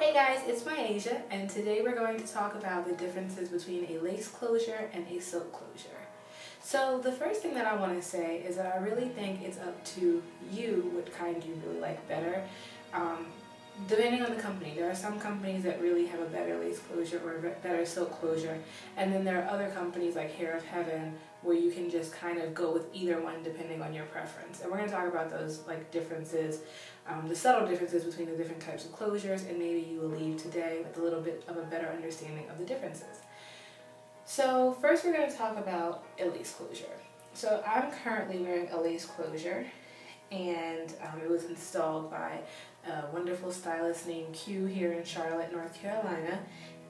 Hey guys, it's Myasia, and today we're going to talk about the differences between a lace closure and a silk closure. So the first thing that I want to say is that I really think it's up to you what kind you really like better. Depending on the company, there are some companies that really have a better lace closure or a better silk closure, and then there are other companies like Hair of Heaven where you can just kind of go with either one depending on your preference. And we're going to talk about those differences, the subtle differences between the different types of closures, and maybe you will leave today with a little bit of a better understanding of the differences. So first we're going to talk about a lace closure. So I'm currently wearing a lace closure, and it was installed by a wonderful stylist named Q here in Charlotte, North Carolina.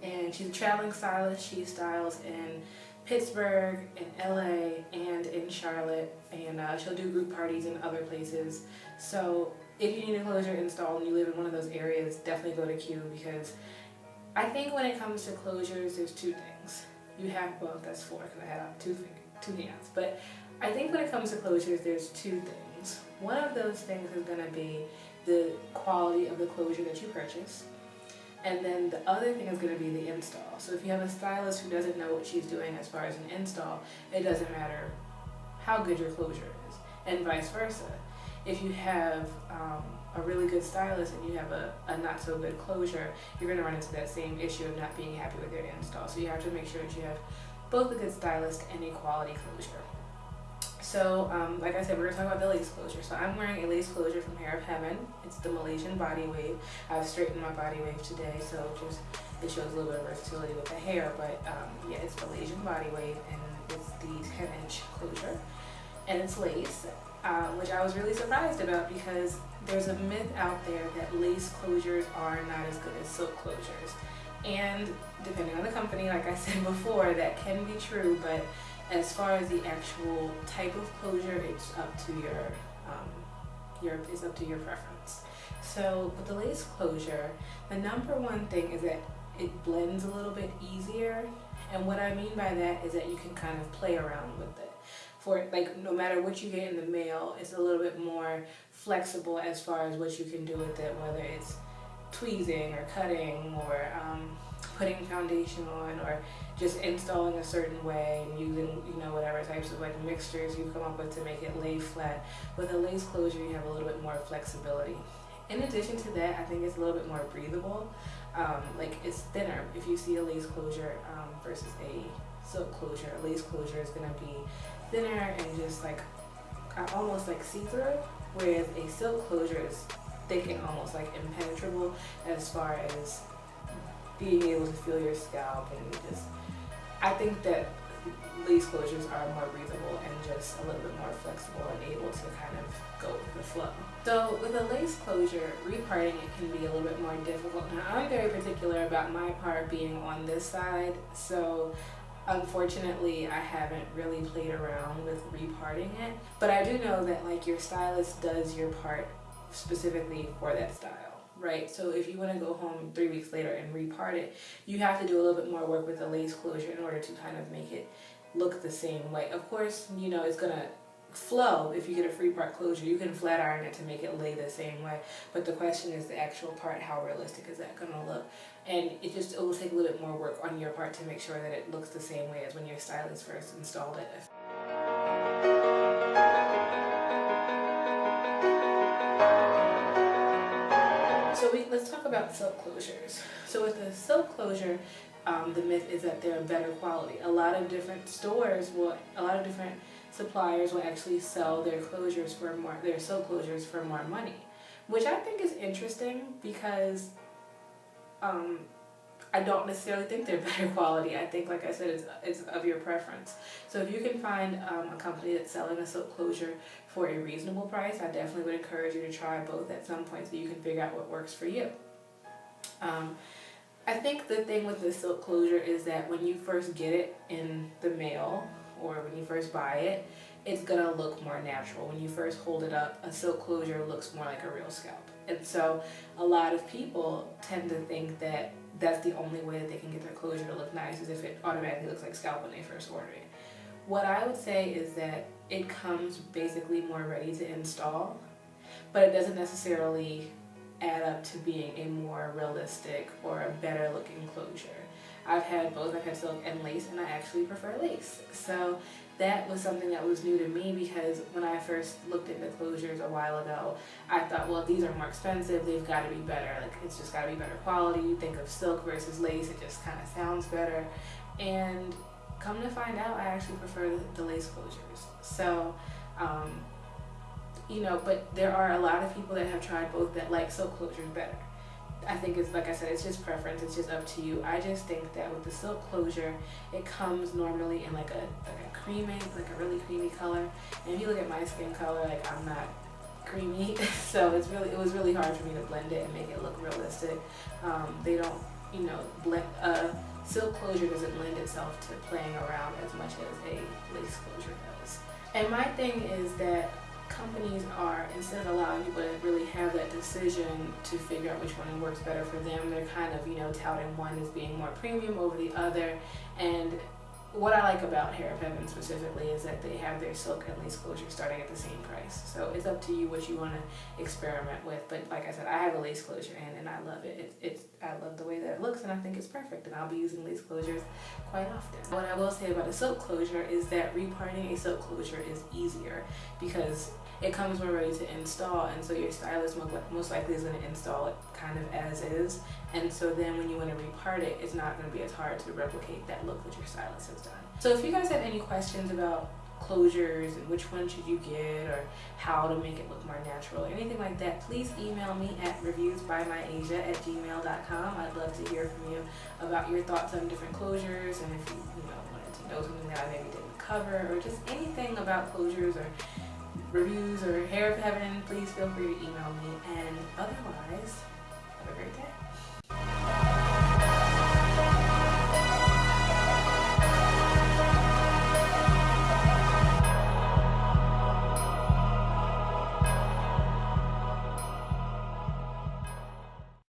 And she's a traveling stylist. She styles in Pittsburgh, in LA, and in Charlotte, and she'll do group parties in other places. So if you need a closure installed and you live in one of those areas, definitely go to Q, because I think when it comes to closures, there's two things. You have, well, that's four because I had two hands, but I think when it comes to closures, there's two things. One of those things is going to be the quality of the closure that you purchase, and then the other thing is going to be the install. So if you have a stylist who doesn't know what she's doing as far as an install, it doesn't matter how good your closure is, and vice versa. If you have a really good stylist and you have a not so good closure, you're going to run into that same issue of not being happy with your install. So you have to make sure that you have both a good stylist and a quality closure. So, like I said, we're going to talk about the lace closure. So I'm wearing a lace closure from Hair of Heaven. It's the Malaysian body wave. I've straightened my body wave today, so it shows a little bit of versatility with the hair. But yeah, it's Malaysian body wave, and it's the 10-inch closure, and it's lace, which I was really surprised about, because there's a myth out there that lace closures are not as good as silk closures. And depending on the company, like I said before, that can be true, but as far as the actual type of closure, it's up to your preference. So with the lace closure, the number one thing is that it blends a little bit easier, and what I mean by that is that you can kind of play around with it. For no matter what you get in the mail, it's a little bit more flexible as far as what you can do with it, whether it's tweezing or cutting or putting foundation on, or just installing a certain way and using whatever types of mixtures you've come up with to make it lay flat. With a lace closure, you have a little bit more flexibility. In addition to that, I think it's a little bit more breathable. It's thinner. If you see a lace closure versus a silk closure, a lace closure is going to be thinner and just almost like see-through, whereas a silk closure is thick and almost impenetrable as far as being able to feel your scalp. And I think that lace closures are more breathable and just a little bit more flexible and able to kind of go with the flow. So with a lace closure, reparting it can be a little bit more difficult. Now I'm very particular about my part being on this side, so unfortunately I haven't really played around with reparting it, but I do know that your stylist does your part specifically for that style. Right, so if you want to go home 3 weeks later and repart it, you have to do a little bit more work with the lace closure in order to kind of make it look the same way. Of course, it's going to flow if you get a free part closure. You can flat iron it to make it lay the same way, but the question is the actual part, how realistic is that going to look? And it will take a little bit more work on your part to make sure that it looks the same way as when your stylist first installed it. So let's talk about silk closures. So with the silk closure, the myth is that they're better quality. A lot of different suppliers will actually sell their silk closures for more money, which I think is interesting, because I don't necessarily think they're better quality. I think, like I said, it's of your preference. So if you can find a company that's selling a silk closure for a reasonable price, I definitely would encourage you to try both at some point so you can figure out what works for you. I think the thing with the silk closure is that when you first get it in the mail, or when you first buy it, it's going to look more natural. When you first hold it up, a silk closure looks more like a real scalp. And so a lot of people tend to think that that's the only way that they can get their closure to look nice, is if it automatically looks like scalp when they first order it. What I would say is that it comes basically more ready to install, but it doesn't necessarily add up to being a more realistic or a better looking closure. I've had both. I've had silk and lace, and I actually prefer lace. So that was something that was new to me, because when I first looked into closures a while ago, I thought, well, these are more expensive, they've got to be better. Like, it's just got to be better quality. You think of silk versus lace, it just kind of sounds better. And come to find out, I actually prefer the lace closures. So, you know, but there are a lot of people that have tried both that like silk closures better. I think it's, like I said, it's just preference. It's just up to you. I just think that with the silk closure, it comes normally in like a creamy, like a really creamy color. And if you look at my skin color, like, I'm not creamy, so it was really hard for me to blend it and make it look realistic. They don't, you know, blend. Silk closure doesn't lend itself to playing around as much as a lace closure does. And my thing is that companies are, instead of allowing people to really have that decision to figure out which one works better for them, they're kind of, you know, touting one as being more premium over the other. And what I like about Hair of Heaven specifically is that they have their silk and lace closure starting at the same price. So it's up to you what you want to experiment with. But like I said, I have a lace closure and I love it. I love the way that it looks, and I think it's perfect, and I'll be using lace closures quite often. What I will say about a silk closure is that reparting a silk closure is easier, because it comes more ready to install, and so your stylist most likely is going to install it kind of as is. And so then when you want to repart it, it's not going to be as hard to replicate that look that your stylist has done. So if you guys have any questions about closures and which one should you get, or how to make it look more natural, or anything like that, please email me at reviewsbymyasia@gmail.com. I'd love to hear from you about your thoughts on different closures, and if you know, wanted to know something that I maybe didn't cover, or just anything about closures or reviews or Hair of Heaven, please feel free to email me. And otherwise, have a great day.